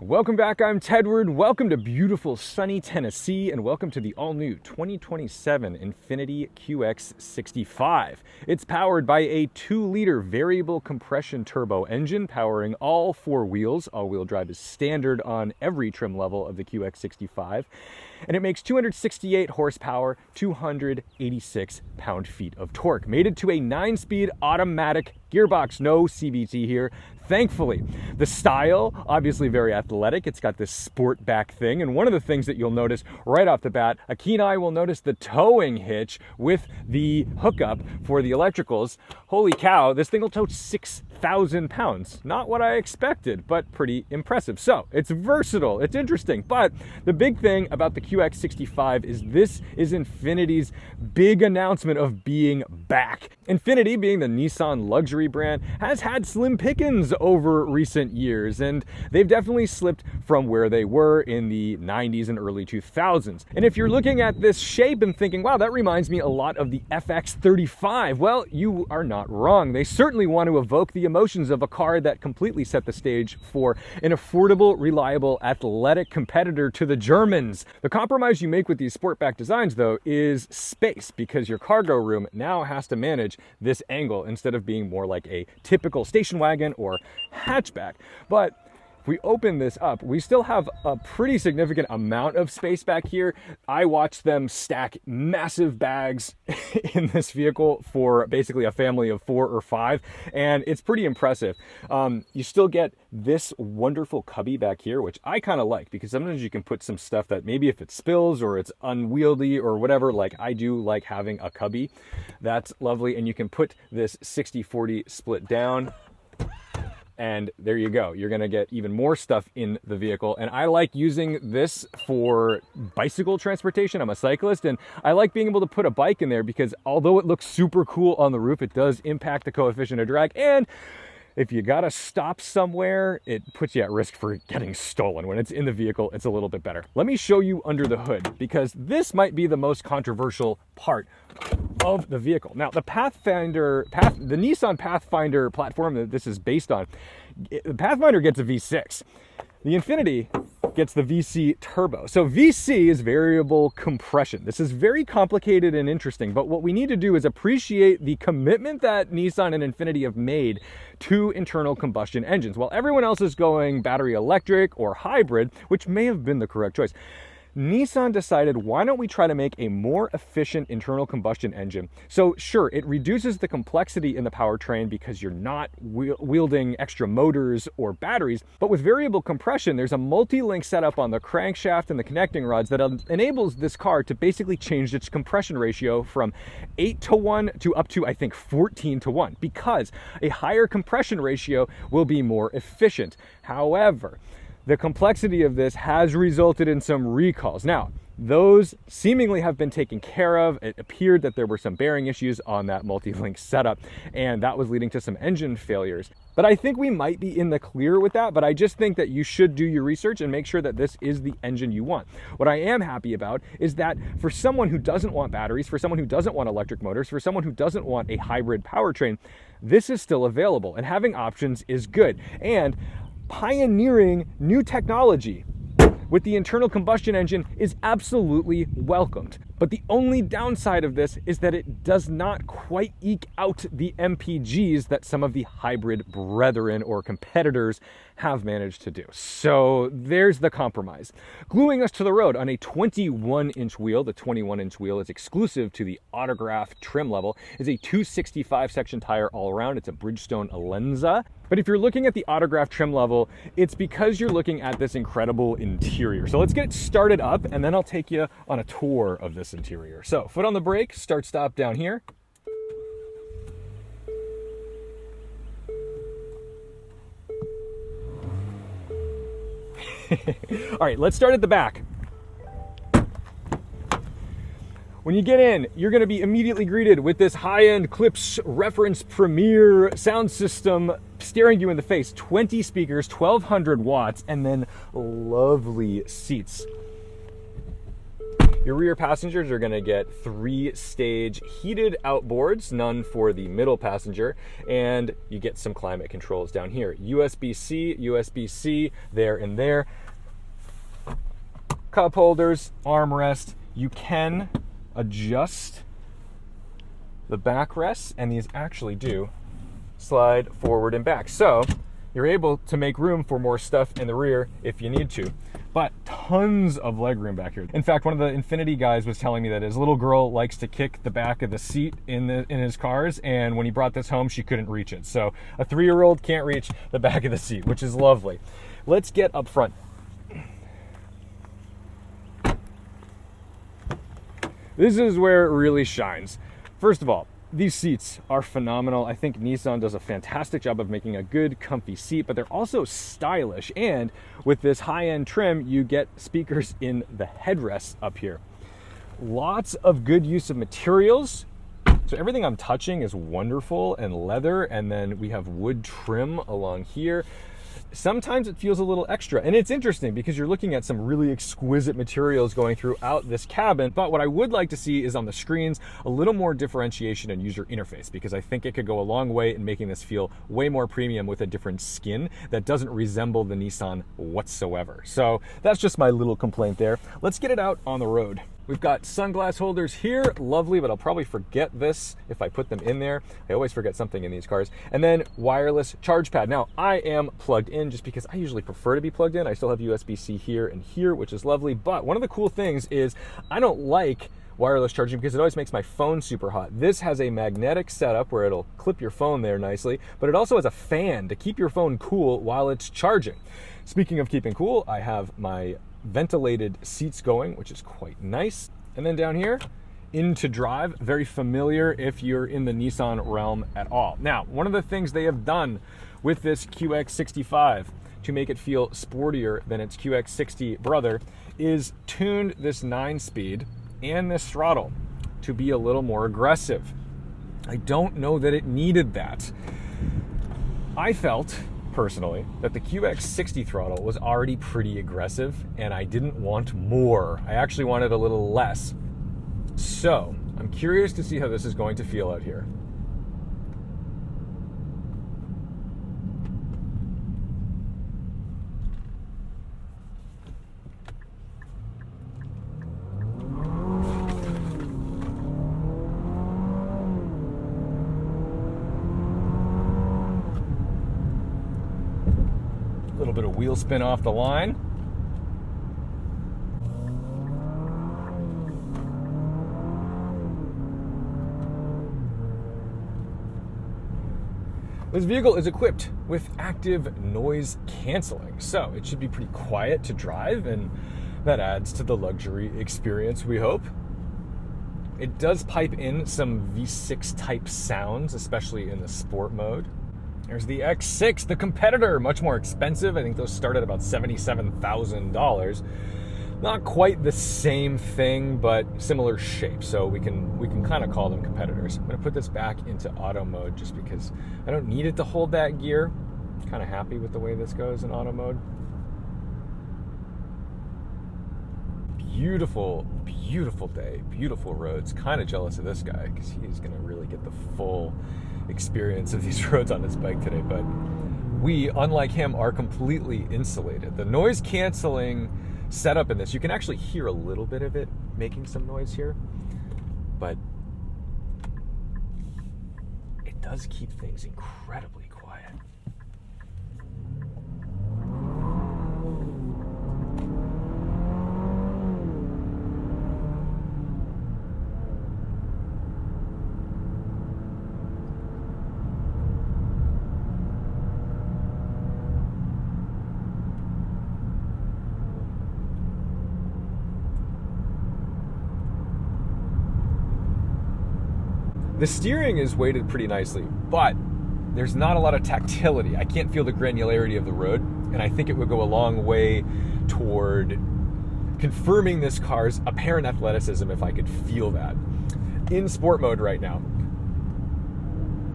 Welcome back, I'm Tedward. Welcome to beautiful sunny Tennessee, and welcome to the all-new 2027 Infiniti QX65. It's powered by a 2-liter variable compression turbo engine powering all 4 wheels. All-wheel drive is standard on every trim level of the QX65, and it makes 268 horsepower, 286 pound-feet of torque, mated to a 9-speed automatic gearbox. No CVT here, thankfully. The style, obviously very athletic. It's got this sport back thing, and one of the things that you'll notice right off the bat, a keen eye will notice the towing hitch with the hookup for the electricals. Holy cow, this thing will tow 6,000 pounds. Not what I expected, but pretty impressive. So it's versatile, it's interesting, but the big thing about the QX65 is this is Infiniti's big announcement of being back. Infiniti, being the Nissan luxury brand, has had slim pickings over recent years, and they've definitely slipped from where they were in the 90s and early 2000s. And if you're looking at this shape and thinking, wow, that reminds me a lot of the FX35, well, you are not wrong. They certainly want to evoke the emotions of a car that completely set the stage for an affordable, reliable, athletic competitor to the Germans. The compromise you make with these sportback designs, though, is space, because your cargo room now has to manage this angle instead of being more like a typical station wagon or hatchback. But if we open this up, we still have a pretty significant amount of space back here. I watched them stack massive bags in this vehicle for basically a family of 4 or 5, and it's pretty impressive. You still get this wonderful cubby back here, which I kind of like, because sometimes you can put some stuff that maybe if it spills or it's unwieldy or whatever, like I do like having a cubby. That's lovely, and you can put this 60-40 split down. And there you go. You're going to get even more stuff in the vehicle. And I like using this for bicycle transportation. I'm a cyclist, and I like being able to put a bike in there because although it looks super cool on the roof, it does impact the coefficient of drag. And if you got to stop somewhere, it puts you at risk for getting stolen. When it's in the vehicle, it's a little bit better. Let me show you under the hood, because this might be the most controversial part of the vehicle. Now, the Nissan Pathfinder platform that this is based on, the Pathfinder gets a V6. The Infiniti gets the VC turbo. So VC is variable compression. This is very complicated and interesting, but what we need to do is appreciate the commitment that Nissan and Infiniti have made to internal combustion engines. While everyone else is going battery electric or hybrid, which may have been the correct choice, Nissan decided, why don't we try to make a more efficient internal combustion engine? So sure, it reduces the complexity in the powertrain because you're not wielding extra motors or batteries, but with variable compression, there's a multi-link setup on the crankshaft and the connecting rods that enables this car to basically change its compression ratio from 8-to-1 to up to, I think, 14-to-1, because a higher compression ratio will be more efficient. However, the complexity of this has resulted in some recalls. Now, those seemingly have been taken care of. It appeared that there were some bearing issues on that multi-link setup, and that was leading to some engine failures. But I think we might be in the clear with that, but I just think that you should do your research and make sure that this is the engine you want. What I am happy about is that for someone who doesn't want batteries, for someone who doesn't want electric motors, for someone who doesn't want a hybrid powertrain, this is still available, and having options is good. And pioneering new technology with the internal combustion engine is absolutely welcomed. But the only downside of this is that it does not quite eke out the MPGs that some of the hybrid brethren or competitors have managed to do. So there's the compromise. Gluing us to the road on a 21-inch wheel, the 21-inch wheel is exclusive to the Autograph trim level, is a 265 section tire all around. It's a Bridgestone Alenza. But if you're looking at the Autograph trim level, it's because you're looking at this incredible interior. So let's get it started up, and then I'll take you on a tour of this interior. So foot on the brake, start stop down here. All right, let's start at the back. When you get in, you're going to be immediately greeted with this high-end Klipsch Reference Premier sound system staring you in the face. 20 speakers, 1,200 watts, and then lovely seats. Your rear passengers are gonna get 3-stage heated outboards, none for the middle passenger, and you get some climate controls down here. USB-C, USB-C, there and there. Cup holders, armrest. You can adjust the backrests, and these actually do slide forward and back. So you're able to make room for more stuff in the rear if you need to. But tons of leg room back here. In fact, one of the Infiniti guys was telling me that his little girl likes to kick the back of the seat in his cars, and when he brought this home, she couldn't reach it. So a 3-year-old can't reach the back of the seat, which is lovely. Let's get up front. This is where it really shines. First of all, these seats are phenomenal. I think Nissan does a fantastic job of making a good, comfy seat, but they're also stylish. And with this high-end trim, you get speakers in the headrests up here. Lots of good use of materials. So everything I'm touching is wonderful and leather, and then we have wood trim along here. Sometimes it feels a little extra, and it's interesting because you're looking at some really exquisite materials going throughout this cabin. But what I would like to see is on the screens a little more differentiation in user interface, because I think it could go a long way in making this feel way more premium with a different skin that doesn't resemble the Nissan whatsoever. So that's just my little complaint there. Let's get it out on the road. We've got sunglass holders here, lovely, but I'll probably forget this if I put them in there. I always forget something in these cars. And then wireless charge pad. Now, I am plugged in just because I usually prefer to be plugged in. I still have USB-C here and here, which is lovely. But one of the cool things is I don't like wireless charging because it always makes my phone super hot. This has a magnetic setup where it'll clip your phone there nicely, but it also has a fan to keep your phone cool while it's charging. Speaking of keeping cool, I have my ventilated seats going, which is quite nice. And then down here, into drive, very familiar if you're in the Nissan realm at all. Now, one of the things they have done with this QX65 to make it feel sportier than its QX60 brother is tuned this 9-speed and this throttle to be a little more aggressive. I don't know that it needed that. I felt personally that the QX60 throttle was already pretty aggressive, and I didn't want more. I actually wanted a little less. So I'm curious to see how this is going to feel out here. A little bit of wheel spin off the line. This vehicle is equipped with active noise canceling, so it should be pretty quiet to drive, and that adds to the luxury experience, we hope. It does pipe in some V6 type sounds, especially in the sport mode. There's the X6, the competitor, much more expensive. I think those start at about $77,000. Not quite the same thing, but similar shape, so we can kind of call them competitors. I'm gonna put this back into auto mode just because I don't need it to hold that gear. I'm kind of happy with the way this goes in auto mode. Beautiful, beautiful day, beautiful roads. Kind of jealous of this guy because he's gonna really get the full experience of these roads on his bike today, but we, unlike him, are completely insulated. The noise canceling setup in this, you can actually hear a little bit of it making some noise here, but it does keep things incredibly quiet. The steering is weighted pretty nicely, but there's not a lot of tactility. I can't feel the granularity of the road, and I think it would go a long way toward confirming this car's apparent athleticism if I could feel that. In sport mode right now,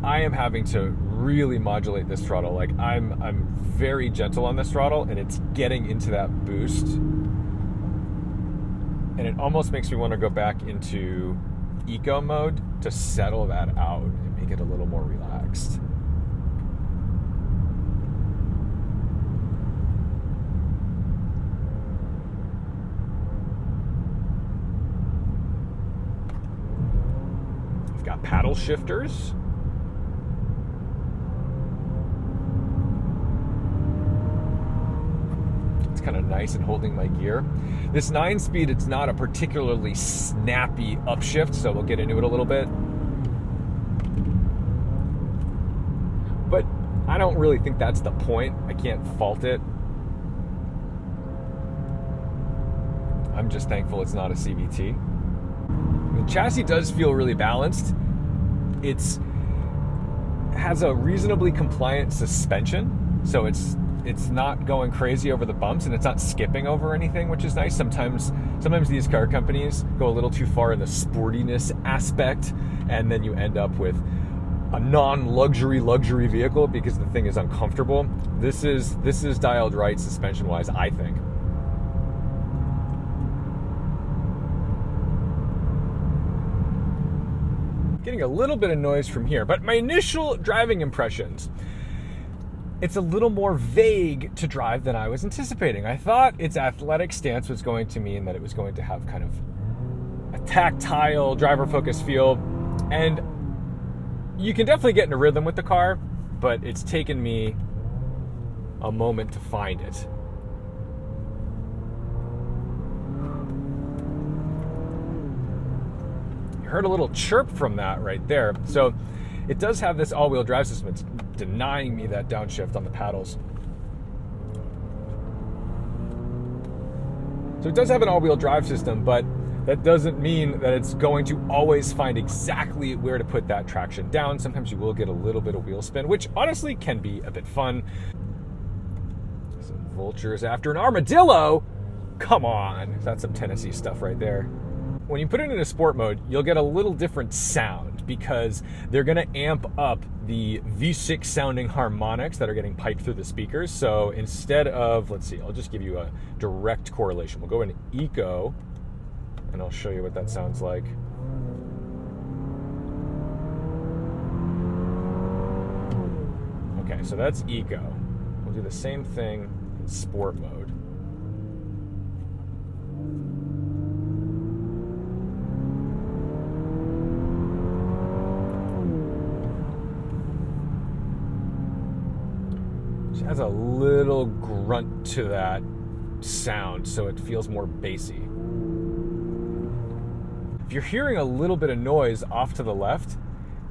I am having to really modulate this throttle. Like I'm very gentle on this throttle, and it's getting into that boost. And it almost makes me want to go back into eco mode to settle that out and make it a little more relaxed. We've got paddle shifters. Kind of nice and holding my gear. This 9-speed, it's not a particularly snappy upshift, so we'll get into it a little bit. But I don't really think that's the point. I can't fault it. I'm just thankful it's not a CVT. The chassis does feel really balanced. It has a reasonably compliant suspension, so it's not going crazy over the bumps, and it's not skipping over anything, which is nice. Sometimes these car companies go a little too far in the sportiness aspect, and then you end up with a non-luxury vehicle because the thing is uncomfortable. This is dialed right suspension-wise, I think. Getting a little bit of noise from here, but my initial driving impressions, it's a little more vague to drive than I was anticipating. I thought its athletic stance was going to mean that it was going to have kind of a tactile, driver-focused feel, and you can definitely get in a rhythm with the car, but it's taken me a moment to find it. You heard a little chirp from that right there. So it does have this all-wheel drive system. It's denying me that downshift on the paddles. So it does have an all-wheel drive system, but that doesn't mean that it's going to always find exactly where to put that traction down. Sometimes you will get a little bit of wheel spin, which honestly can be a bit fun. Some vultures after an armadillo? Come on, that's some Tennessee stuff right there. When you put it into sport mode, you'll get a little different sound because they're going to amp up the V6 sounding harmonics that are getting piped through the speakers. So instead of, let's see, I'll just give you a direct correlation. We'll go into Eco, and I'll show you what that sounds like. Okay, so that's Eco. We'll do the same thing in sport mode. It has a little grunt to that sound, so it feels more bassy. If you're hearing a little bit of noise off to the left,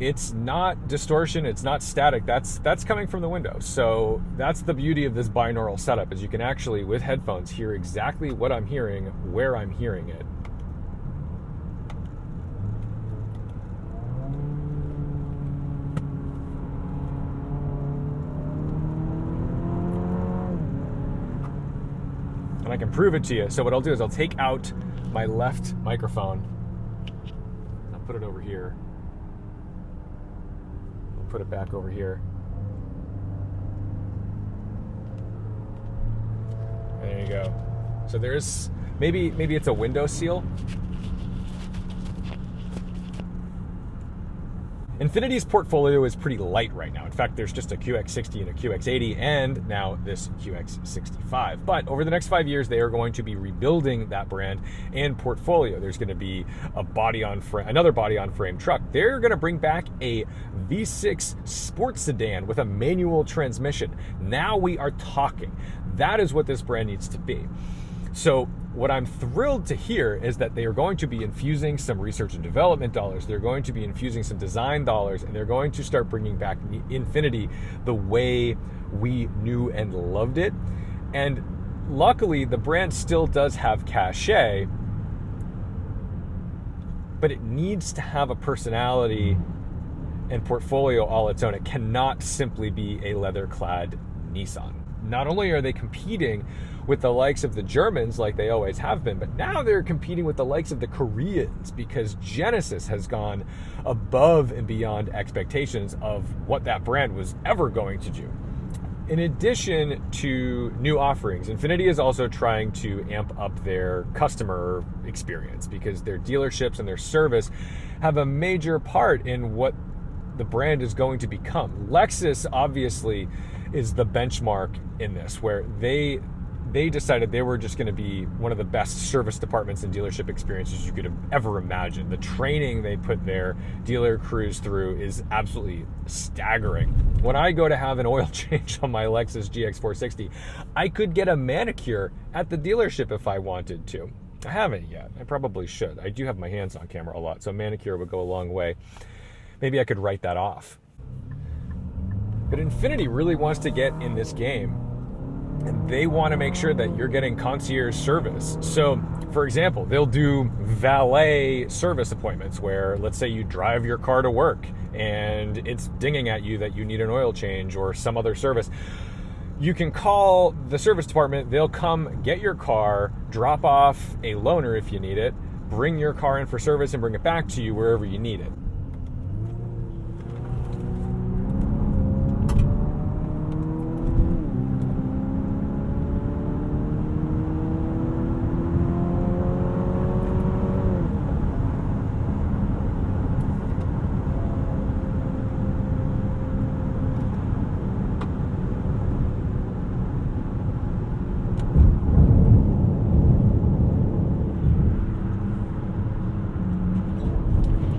it's not distortion, it's not static, that's coming from the window. So that's the beauty of this binaural setup, is you can actually, with headphones, hear exactly what I'm hearing, where I'm hearing it. I can prove it to you. So what I'll do is I'll take out my left microphone. I'll put it over here. I'll put it back over here. There you go. So there's, maybe it's a window seal. Infiniti's portfolio is pretty light right now. In fact, there's just a QX60 and a QX80 and now this QX65. But over the next 5 years, they are going to be rebuilding that brand and portfolio. There's going to be another body-on-frame truck. They're going to bring back a V6 sports sedan with a manual transmission. Now we are talking. That is what this brand needs to be. So what I'm thrilled to hear is that they are going to be infusing some research and development dollars. They're going to be infusing some design dollars, and they're going to start bringing back Infiniti the way we knew and loved it. And luckily, the brand still does have cachet, but it needs to have a personality and portfolio all its own. It cannot simply be a leather-clad Nissan. Not only are they competing with the likes of the Germans like they always have been, but now they're competing with the likes of the Koreans because Genesis has gone above and beyond expectations of what that brand was ever going to do. In addition to new offerings, Infiniti is also trying to amp up their customer experience because their dealerships and their service have a major part in what the brand is going to become. Lexus obviously is the benchmark in this, where they decided they were just going to be one of the best service departments and dealership experiences you could have ever imagined. The training they put their dealer crews through is absolutely staggering. When I go to have an oil change on my Lexus GX460, I could get a manicure at the dealership if I wanted to. I haven't yet. I probably should. I do have my hands on camera a lot, so a manicure would go a long way. Maybe I could write that off. But Infiniti really wants to get in this game, and they want to make sure that you're getting concierge service. So, for example, they'll do valet service appointments where, let's say you drive your car to work and it's dinging at you that you need an oil change or some other service. You can call the service department, they'll come get your car, drop off a loaner if you need it, bring your car in for service and bring it back to you wherever you need it.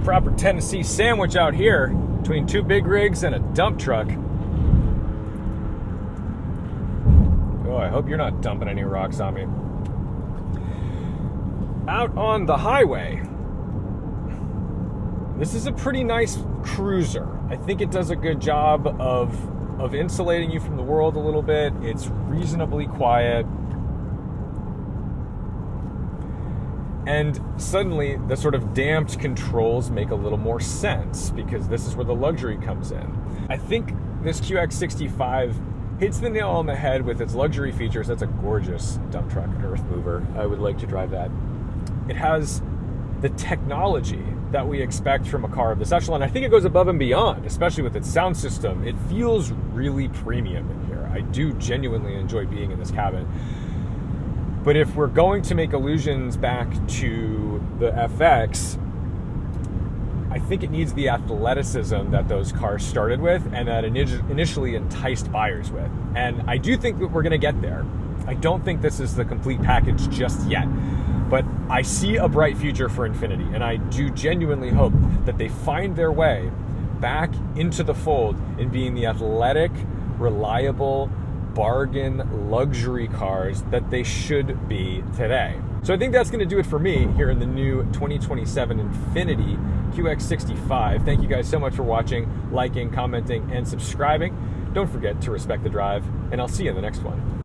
Proper Tennessee sandwich out here between two big rigs and a dump truck. Oh, I hope you're not dumping any rocks on me. Out on the highway, this is a pretty nice cruiser. I think it does a good job of insulating you from the world a little bit. It's reasonably quiet. And suddenly, the sort of damped controls make a little more sense because this is where the luxury comes in. I think this QX65 hits the nail on the head with its luxury features. That's a gorgeous dump truck, earth mover. I would like to drive that. It has the technology that we expect from a car of this echelon. I think it goes above and beyond, especially with its sound system. It feels really premium in here. I do genuinely enjoy being in this cabin. But if we're going to make allusions back to the FX, I think it needs the athleticism that those cars started with and that initially enticed buyers with. And I do think that we're going to get there. I don't think this is the complete package just yet. But I see a bright future for Infiniti, and I do genuinely hope that they find their way back into the fold in being the athletic, reliable, bargain luxury cars that they should be today. So I think that's going to do it for me here in the new 2027 Infiniti QX65. Thank you guys so much for watching, liking, commenting, and subscribing. Don't forget to respect the drive, and I'll see you in the next one.